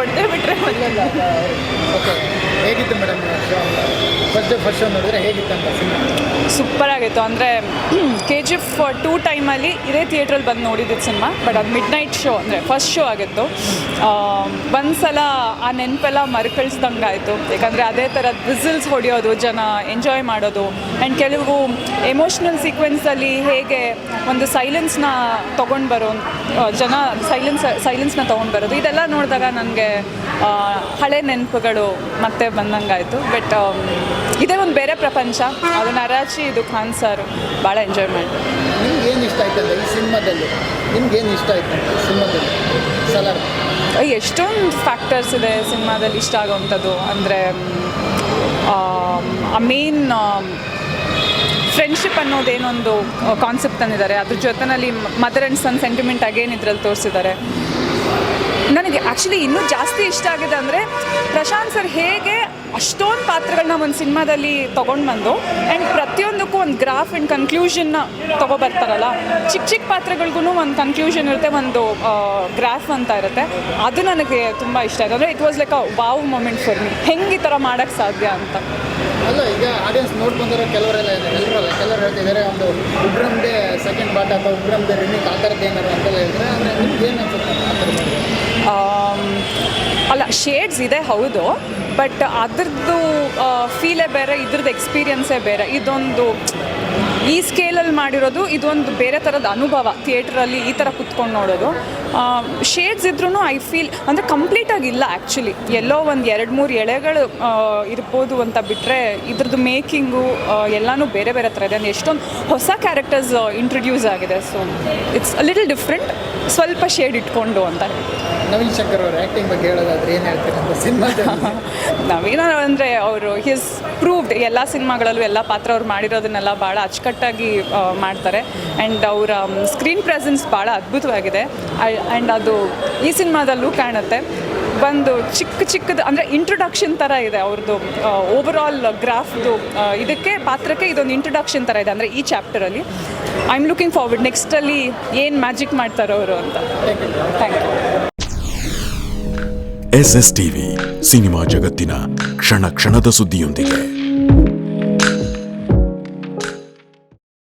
ಹೊಡೆದೇ ಬಿಟ್ಟರೆ ಓಕೆ, ಹೇಗಿತ್ತು madam first show ನೋಡಿದ್ರೆ ಹೇಗಿತ್ತು ಅಂತ ಸಿನಿಮಾ? ಸೂಪರ್ ಆಗಿತ್ತು. ಅಂದರೆ KGF 2 ಟೈಮಲ್ಲಿ ಇದೇ ಥಿಯೇಟ್ರಲ್ಲಿ ಬಂದು ನೋಡಿದ್ದು ಸಿನಿಮಾ. ಬಟ್ ಅದು ಮಿಡ್ ನೈಟ್ ಶೋ, ಅಂದರೆ ಫಸ್ಟ್ ಶೋ ಆಗಿತ್ತು. ಒಂದು ಸಲ ಆ ನೆನಪೆಲ್ಲ ಮರುಕಳಿಸ್ದಂಗೆ ಆಯಿತು. ಯಾಕಂದರೆ ಅದೇ ಥರದ ವಿಸಿಲ್ಸ್ ಹೊಡೆಯೋದು, ಜನ ಎಂಜಾಯ್ ಮಾಡೋದು, ಆ್ಯಂಡ್ ಕೆಲವು ಎಮೋಷ್ನಲ್ ಸೀಕ್ವೆನ್ಸಲ್ಲಿ ಹೇಗೆ ಒಂದು ಸೈಲೆನ್ಸ್ನ ತೊಗೊಂಡು ಬರೋ ಜನ ಸೈಲೆನ್ಸ್ನ ತೊಗೊಂಡು ಬರೋದು, ಇದೆಲ್ಲ ನೋಡಿದಾಗ ನನಗೆ ಹಳೆ ನೆನಪುಗಳು ಮತ್ತೆ ಬಂದಂಗಾಯಿತು. ಬಟ್ ಇದೇ ಒಂದು ಬೇರೆ ಪ್ರಪಂಚ. ಅದು ನರಾಚಿ, ಇದು ಖಾನ್ ಸರ್ ಭಾಳ ಎಂಜಾಯ್ ಮಾಡಿದ್ರು. ನಿಮ್ಗೆ ಏನು ಇಷ್ಟ ಆಯ್ತಂದ್ರೆ ಈ ಸಿನಿಮಾದಲ್ಲಿ? ನಿಮ್ಗೆ ಏನು ಇಷ್ಟ ಆಯ್ತಂದ್ರೆ ಸಿನಿಮಾದಲ್ಲಿ ಸಲಾರ್? ಎಷ್ಟೊಂದು ಫ್ಯಾಕ್ಟರ್ಸ್ ಇದೆ ಸಿನಿಮಾದಲ್ಲಿ ಇಷ್ಟ ಆಗೋವಂಥದ್ದು. ಅಂದರೆ ಆ ಮೇನ್ ಫ್ರೆಂಡ್ಶಿಪ್ ಅನ್ನೋದೇನೊಂದು ಕಾನ್ಸೆಪ್ಟ್ ತಂದಿದ್ದಾರೆ. ಅದ್ರ ಜೊತೆಯಲ್ಲಿ mother and son sentiment again ಇದರಲ್ಲಿ ತೋರಿಸಿದ್ದಾರೆ. ನನಗೆ ಆ್ಯಕ್ಚುಲಿ ಇನ್ನೂ ಜಾಸ್ತಿ ಇಷ್ಟ ಆಗಿದೆ ಅಂದರೆ ಪ್ರಶಾಂತ್ ಸರ್ ಹೇಗೆ ಅಷ್ಟೊಂದು ಪಾತ್ರಗಳನ್ನ ಒಂದು ಸಿನಿಮಾದಲ್ಲಿ ತೊಗೊಂಡು ಬಂದು ಆ್ಯಂಡ್ ಪ್ರತಿಯೊಂದಕ್ಕೂ ಒಂದು ಗ್ರಾಫ್ ಆ್ಯಂಡ್ ಕನ್ಕ್ಲೂಷನ್ನ ತೊಗೊಬರ್ತಾರಲ್ಲ. ಚಿಕ್ಕ ಚಿಕ್ಕ ಪಾತ್ರಗಳಿಗೂ ಒಂದು ಕನ್ಕ್ಲೂಷನ್ ಇರುತ್ತೆ, ಒಂದು ಗ್ರಾಫ್ ಅಂತ ಇರುತ್ತೆ. ಅದು ನನಗೆ ತುಂಬ ಇಷ್ಟ ಆಯಿತು. ಅಂದರೆ it was like a wow moment for me. ಹೆಂಗೆ ಈ ಥರ ಮಾಡೋಕ್ಕೆ ಸಾಧ್ಯ ಅಂತ. ಅಲ್ಲ, ಈಗ ಆಡಿಯನ್ಸ್ ನೋಡ್ಕೊಂಡ್ರೆ ಕೆಲವರು ಹೇಳ್ತಿದ್ದಾರೆ ಒಂದು ಉಗ್ರಮ್ದೇ ಸೆಕೆಂಡ್ ಪಾರ್ಟ್ ಅಥವಾ ಉಗ್ರಮ್ದೇ ರಿಮೇಕ್ ಆ ಥರದ್ದು ಏನಾರು ಅಂತೆಲ್ಲ ಹೇಳ್ತಾರೆ. ಅಂದರೆ ನಿಮ್ಗೆ ಏನು ಅನ್ಸುತ್ತೆ? ಅಲ್ಲ, ಶೇಡ್ಸ್ ಇದೆ ಹೌದು, ಬಟ್ ಅದ್ರದ್ದು ಫೀಲೇ ಬೇರೆ, ಇದ್ರದ್ದು ಎಕ್ಸ್ಪೀರಿಯನ್ಸೇ ಬೇರೆ. ಇದೊಂದು ಈ ಸ್ಕೇಲಲ್ಲಿ ಮಾಡಿರೋದು ಇದೊಂದು ಬೇರೆ ಥರದ ಅನುಭವ. ಥಿಯೇಟ್ರಲ್ಲಿ ಈ ಥರ ಕುತ್ಕೊಂಡು ನೋಡೋದು. ಶೇಡ್ಸ್ ಇದ್ರೂ ಐ ಫೀಲ್ ಅಂದರೆ ಕಂಪ್ಲೀಟಾಗಿಲ್ಲ ಆ್ಯಕ್ಚುಲಿ. ಎಲ್ಲೋ ಒಂದು 2-3 ಎಳೆಗಳು ಇರ್ಬೋದು ಅಂತ ಬಿಟ್ಟರೆ ಇದ್ರದ್ದು ಮೇಕಿಂಗು ಎಲ್ಲನೂ ಬೇರೆ ಬೇರೆ ಥರ ಇದೆ. ಅಂದರೆ ಎಷ್ಟೊಂದು ಹೊಸ ಕ್ಯಾರೆಕ್ಟರ್ಸ್ ಇಂಟ್ರೊಡ್ಯೂಸ್ ಆಗಿದೆ. So it's a little different, ಸ್ವಲ್ಪ ಶೇಡ್ ಇಟ್ಕೊಂಡು ಅಂತ. ನವೀನ್ ಶಂಕರ್ ಅವರು ಆ್ಯಕ್ಟಿಂಗ್ ಬಗ್ಗೆ ಹೇಳೋದಾದ್ರೆ ಏನು ಹೇಳ್ತಾರೆ ಅಂತ ಸಿನಿಮಾದಲ್ಲಿ? ನವೀನ ಅಂದರೆ ಅವರು ಹಿಸ್ ಪ್ರೂವ್ಡ್ ಎಲ್ಲ ಸಿನಿಮಾಗಳಲ್ಲೂ ಎಲ್ಲ ಪಾತ್ರ ಅವ್ರು ಮಾಡಿರೋದನ್ನೆಲ್ಲ ಭಾಳ ಅಚ್ಚುಕಟ್ಟಾಗಿ ಮಾಡ್ತಾರೆ. ಆ್ಯಂಡ್ ಅವರ ಸ್ಕ್ರೀನ್ ಪ್ರೆಸೆನ್ಸ್ ಭಾಳ ಅದ್ಭುತವಾಗಿದೆ. ಆ್ಯಂಡ್ ಅದು ಈ ಸಿನಿಮಾದಲ್ಲೂ ಕಾಣುತ್ತೆ. ಒಂದು ಚಿಕ್ಕದು ಅಂದರೆ ಇಂಟ್ರೊಡಕ್ಷನ್ ಥರ ಇದೆ ಅವ್ರದ್ದು. ಓವರಾಲ್ ಗ್ರಾಫ್ದು ಇದಕ್ಕೆ ಪಾತ್ರಕ್ಕೆ ಇದೊಂದು ಇಂಟ್ರೊಡಕ್ಷನ್ ಥರ ಇದೆ. ಅಂದರೆ ಈ ಚಾಪ್ಟರಲ್ಲಿ ಐ ಆಮ್ ಲುಕಿಂಗ್ ಫಾರ್ವರ್ಡ್ ನೆಕ್ಸ್ಟಲ್ಲಿ ಏನು ಮ್ಯಾಜಿಕ್ ಮಾಡ್ತಾರೆ ಅವರು ಅಂತ. Thank you. SSTV ಸಿನಿಮಾ ಜಗತ್ತಿನ ಕ್ಷಣ ಕ್ಷಣದ ಸುದ್ದಿಯೊಂದಿಗೆ.